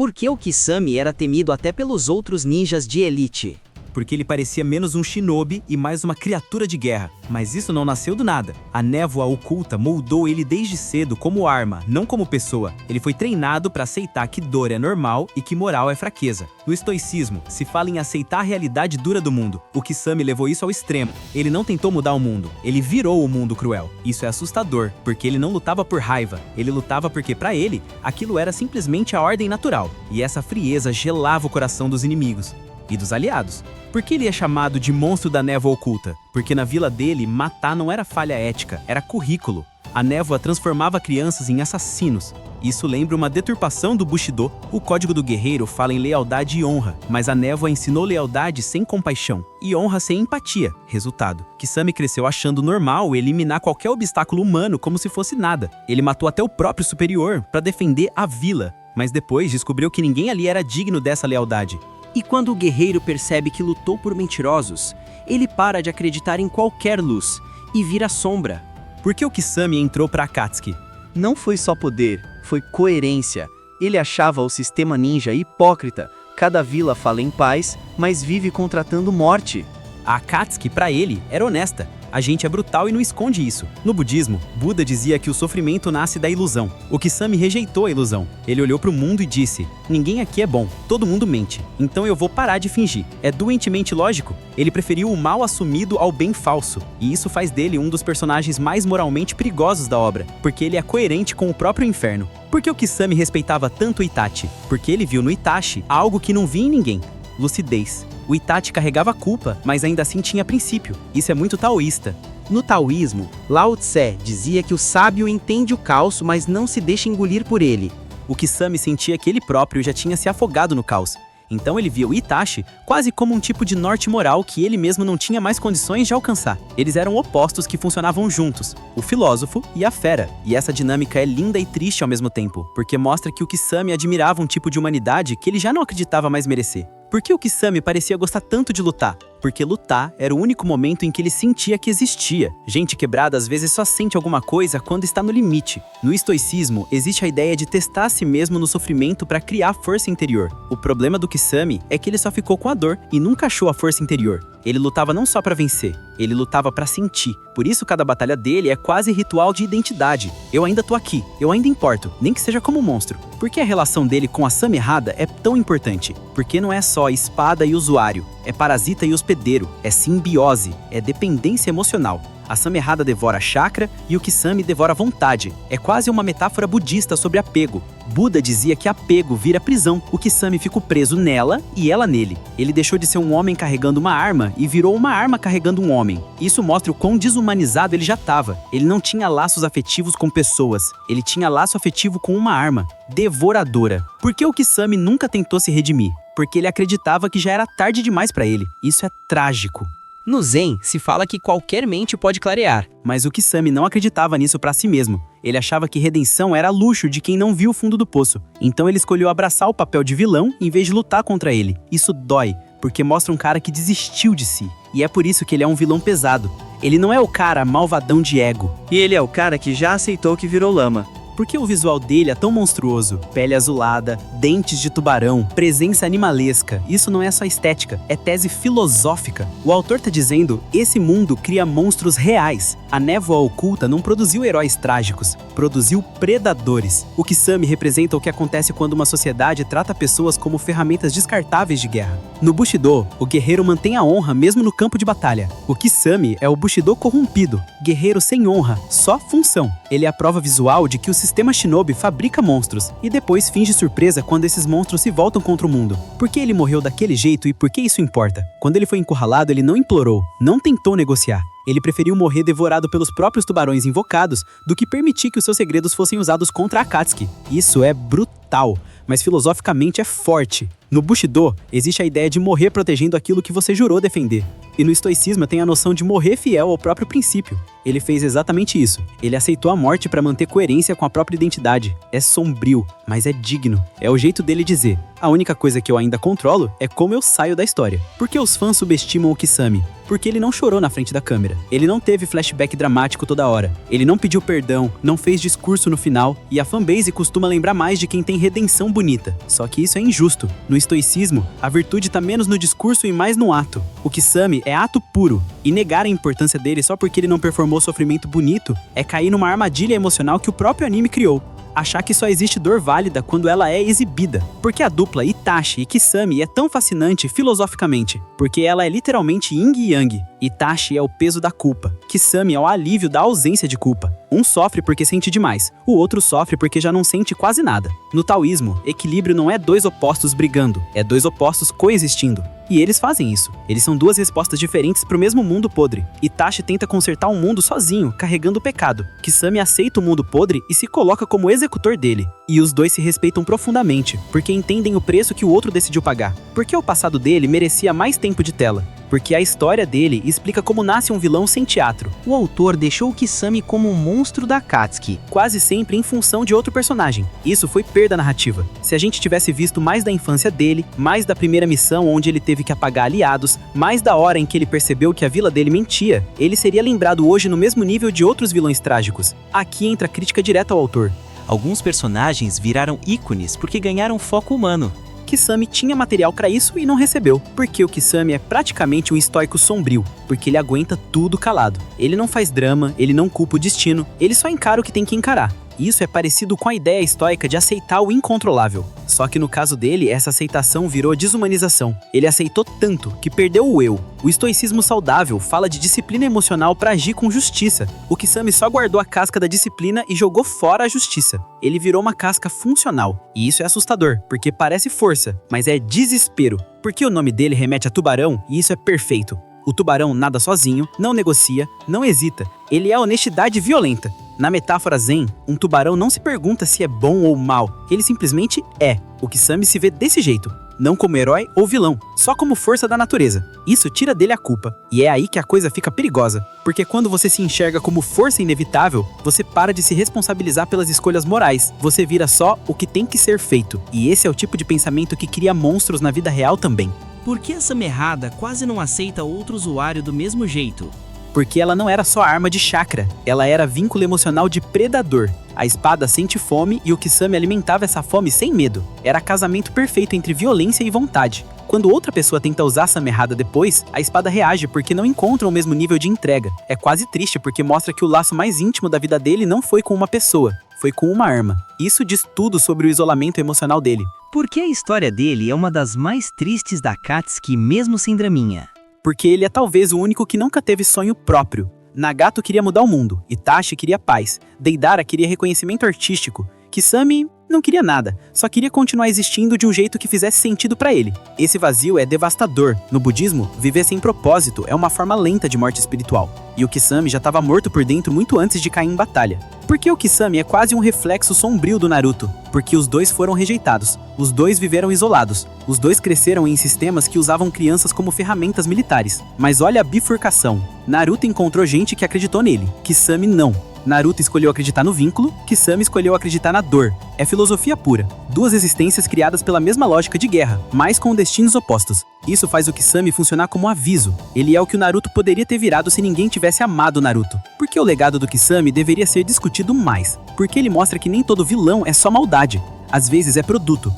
Por que o Kisame era temido até pelos outros ninjas de elite? Porque ele parecia menos um shinobi e mais uma criatura de guerra. Mas isso não nasceu do nada. A névoa oculta moldou ele desde cedo como arma, não como pessoa. Ele foi treinado para aceitar que dor é normal e que moral é fraqueza. No estoicismo, se fala em aceitar a realidade dura do mundo. O Kisame levou isso ao extremo. Ele não tentou mudar o mundo, ele virou o mundo cruel. Isso é assustador, porque ele não lutava por raiva. Ele lutava porque, para ele, aquilo era simplesmente a ordem natural. E essa frieza gelava o coração dos inimigos. E dos aliados. Por que ele é chamado de monstro da névoa oculta? Porque na vila dele, matar não era falha ética, era currículo. A névoa transformava crianças em assassinos. Isso lembra uma deturpação do Bushido. O código do guerreiro fala em lealdade e honra, mas a névoa ensinou lealdade sem compaixão e honra sem empatia. Resultado, Kisame cresceu achando normal eliminar qualquer obstáculo humano como se fosse nada. Ele matou até o próprio superior para defender a vila, mas depois descobriu que ninguém ali era digno dessa lealdade. E quando o guerreiro percebe que lutou por mentirosos, ele para de acreditar em qualquer luz e vira sombra. Por que o Kisame entrou para Akatsuki? Não foi só poder, foi coerência. Ele achava o sistema ninja hipócrita. Cada vila fala em paz, mas vive contratando morte. A Akatsuki, para ele, era honesta. A gente é brutal e não esconde isso. No budismo, Buda dizia que o sofrimento nasce da ilusão. O Kisame rejeitou a ilusão. Ele olhou para o mundo e disse: ninguém aqui é bom, todo mundo mente. Então eu vou parar de fingir. É doentemente lógico. Ele preferiu o mal assumido ao bem falso. E isso faz dele um dos personagens mais moralmente perigosos da obra, porque ele é coerente com o próprio inferno. Por que o Kisame respeitava tanto o Itachi? Porque ele viu no Itachi algo que não via em ninguém: lucidez. O Itachi carregava a culpa, mas ainda assim tinha princípio. Isso é muito taoísta. No taoísmo, Lao Tse dizia que o sábio entende o caos, mas não se deixa engolir por ele. O Kisame sentia que ele próprio já tinha se afogado no caos. Então ele via o Itachi quase como um tipo de norte moral que ele mesmo não tinha mais condições de alcançar. Eles eram opostos que funcionavam juntos, o filósofo e a fera. E essa dinâmica é linda e triste ao mesmo tempo, porque mostra que o Kisame admirava um tipo de humanidade que ele já não acreditava mais merecer. Por que o Kisame parecia gostar tanto de lutar? Porque lutar era o único momento em que ele sentia que existia. Gente quebrada às vezes só sente alguma coisa quando está no limite. No estoicismo, existe a ideia de testar a si mesmo no sofrimento para criar força interior. O problema do Kisame é que ele só ficou com a dor e nunca achou a força interior. Ele lutava não só para vencer, ele lutava para sentir. Por isso cada batalha dele é quase ritual de identidade. Eu ainda tô aqui, eu ainda importo, nem que seja como monstro. Por que a relação dele com a Sama errada é tão importante? Porque não é só espada e usuário, é parasita e hospedeiro, é simbiose, é dependência emocional. A Sama errada devora chakra e o Kisame devora vontade. É quase uma metáfora budista sobre apego. Buda dizia que apego vira prisão. O Kisame ficou preso nela e ela nele. Ele deixou de ser um homem carregando uma arma e virou uma arma carregando um homem. Isso mostra o quão desumanizado ele já estava. Ele não tinha laços afetivos com pessoas. Ele tinha laço afetivo com uma arma devoradora. Por que o Kisame nunca tentou se redimir? Porque ele acreditava que já era tarde demais para ele. Isso é trágico. No Zen, se fala que qualquer mente pode clarear. Mas o Kisame não acreditava nisso para si mesmo. Ele achava que redenção era luxo de quem não viu o fundo do poço. Então ele escolheu abraçar o papel de vilão em vez de lutar contra ele. Isso dói, porque mostra um cara que desistiu de si. E é por isso que ele é um vilão pesado. Ele não é o cara malvadão de ego. E ele é o cara que já aceitou que virou lama. Por que o visual dele é tão monstruoso? Pele azulada, dentes de tubarão, presença animalesca. Isso não é só estética, é tese filosófica. O autor tá dizendo, esse mundo cria monstros reais. A névoa oculta não produziu heróis trágicos, produziu predadores. O Kisame representa o que acontece quando uma sociedade trata pessoas como ferramentas descartáveis de guerra. No Bushido, o guerreiro mantém a honra mesmo no campo de batalha. O Kisame é o Bushido corrompido, guerreiro sem honra, só função. Ele é a prova visual de que o sistema Shinobi fabrica monstros e depois finge surpresa quando esses monstros se voltam contra o mundo. Por que ele morreu daquele jeito e por que isso importa? Quando ele foi encurralado, ele não implorou, não tentou negociar. Ele preferiu morrer devorado pelos próprios tubarões invocados do que permitir que os seus segredos fossem usados contra a Akatsuki. Isso é brutal, mas filosoficamente é forte. No Bushido, existe a ideia de morrer protegendo aquilo que você jurou defender. E no estoicismo tem a noção de morrer fiel ao próprio princípio. Ele fez exatamente isso. Ele aceitou a morte para manter coerência com a própria identidade. É sombrio, mas é digno. É o jeito dele dizer: a única coisa que eu ainda controlo é como eu saio da história. Por que os fãs subestimam o Kisame? Porque ele não chorou na frente da câmera. Ele não teve flashback dramático toda hora. Ele não pediu perdão, não fez discurso no final, e a fanbase costuma lembrar mais de quem tem redenção bonita. Só que isso é injusto. No estoicismo, a virtude tá menos no discurso e mais no ato. O Kisame é ato puro, e negar a importância dele só porque ele não performou sofrimento bonito é cair numa armadilha emocional que o próprio anime criou. Achar que só existe dor válida quando ela é exibida. Porque a dupla Itachi e Kisame é tão fascinante filosoficamente, porque ela é literalmente yin e yang. Itachi é o peso da culpa, Kisame é o alívio da ausência de culpa. Um sofre porque sente demais, o outro sofre porque já não sente quase nada. No taoísmo, equilíbrio não é dois opostos brigando, é dois opostos coexistindo. E eles fazem isso. Eles são duas respostas diferentes para o mesmo mundo podre. Itachi tenta consertar um mundo sozinho, carregando o pecado. Kisame aceita o mundo podre e se coloca como executor dele. E os dois se respeitam profundamente, porque entendem o preço que o outro decidiu pagar. Porque o passado dele merecia mais tempo de tela. Porque a história dele explica como nasce um vilão sem teatro. O autor deixou o Kisame como um monstro da Akatsuki, quase sempre em função de outro personagem. Isso foi perda narrativa. Se a gente tivesse visto mais da infância dele, mais da primeira missão onde ele teve que apagar aliados, mais da hora em que ele percebeu que a vila dele mentia, ele seria lembrado hoje no mesmo nível de outros vilões trágicos. Aqui entra a crítica direta ao autor. Alguns personagens viraram ícones porque ganharam foco humano. Kisame tinha material para isso e não recebeu, porque o Kisame é praticamente um estoico sombrio, porque ele aguenta tudo calado. Ele não faz drama, ele não culpa o destino, ele só encara o que tem que encarar. Isso é parecido com a ideia estoica de aceitar o incontrolável. Só que no caso dele, essa aceitação virou desumanização. Ele aceitou tanto que perdeu o eu. O estoicismo saudável fala de disciplina emocional para agir com justiça. O Kisame só guardou a casca da disciplina e jogou fora a justiça. Ele virou uma casca funcional. E isso é assustador, porque parece força, mas é desespero. Porque o nome dele remete a tubarão e isso é perfeito. O tubarão nada sozinho, não negocia, não hesita. Ele é honestidade violenta. Na metáfora zen, um tubarão não se pergunta se é bom ou mal, ele simplesmente é. O Kisame se vê desse jeito, não como herói ou vilão, só como força da natureza. Isso tira dele a culpa, e é aí que a coisa fica perigosa, porque quando você se enxerga como força inevitável, você para de se responsabilizar pelas escolhas morais, você vira só o que tem que ser feito, e esse é o tipo de pensamento que cria monstros na vida real também. Por que essa merrada quase não aceita outro usuário do mesmo jeito? Porque ela não era só arma de chakra, ela era vínculo emocional de predador. A espada sente fome e o Kisame alimentava essa fome sem medo. Era casamento perfeito entre violência e vontade. Quando outra pessoa tenta usar essa merrada depois, a espada reage porque não encontra o mesmo nível de entrega. É quase triste porque mostra que o laço mais íntimo da vida dele não foi com uma pessoa, foi com uma arma. Isso diz tudo sobre o isolamento emocional dele. Por que a história dele é uma das mais tristes da Akatsuki mesmo sem draminha? Porque ele é talvez o único que nunca teve sonho próprio. Nagato queria mudar o mundo, Itachi queria paz, Deidara queria reconhecimento artístico, Kisame não queria nada, só queria continuar existindo de um jeito que fizesse sentido pra ele. Esse vazio é devastador. No budismo, viver sem propósito é uma forma lenta de morte espiritual. E o Kisame já estava morto por dentro muito antes de cair em batalha. Porque o Kisame é quase um reflexo sombrio do Naruto. Porque os dois foram rejeitados. Os dois viveram isolados. Os dois cresceram em sistemas que usavam crianças como ferramentas militares. Mas olha a bifurcação. Naruto encontrou gente que acreditou nele. Kisame não. Naruto escolheu acreditar no vínculo, Kisame escolheu acreditar na dor. É filosofia pura. Duas existências criadas pela mesma lógica de guerra, mas com destinos opostos. Isso faz o Kisame funcionar como aviso. Ele é o que o Naruto poderia ter virado se ninguém tivesse amado o Naruto. Porque o legado do Kisame deveria ser discutido mais. Porque ele mostra que nem todo vilão é só maldade. Às vezes é produto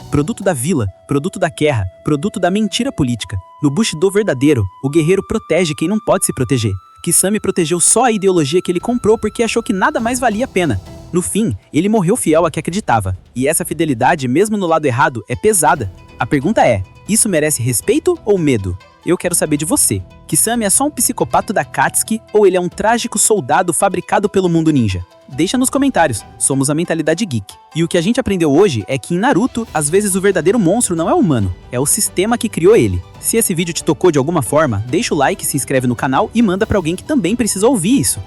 da vila, produto da guerra, produto da mentira política. No Bushido verdadeiro, o guerreiro protege quem não pode se proteger. Kisame protegeu só a ideologia que ele comprou porque achou que nada mais valia a pena. No fim, ele morreu fiel a que acreditava. E essa fidelidade, mesmo no lado errado, é pesada. A pergunta é, isso merece respeito ou medo? Eu quero saber de você. Kisame é só um psicopata da Akatsuki ou ele é um trágico soldado fabricado pelo mundo ninja? Deixa nos comentários, somos a Mentalidade Geek. E o que a gente aprendeu hoje é que em Naruto, às vezes o verdadeiro monstro não é humano, é o sistema que criou ele. Se esse vídeo te tocou de alguma forma, deixa o like, se inscreve no canal e manda pra alguém que também precisa ouvir isso.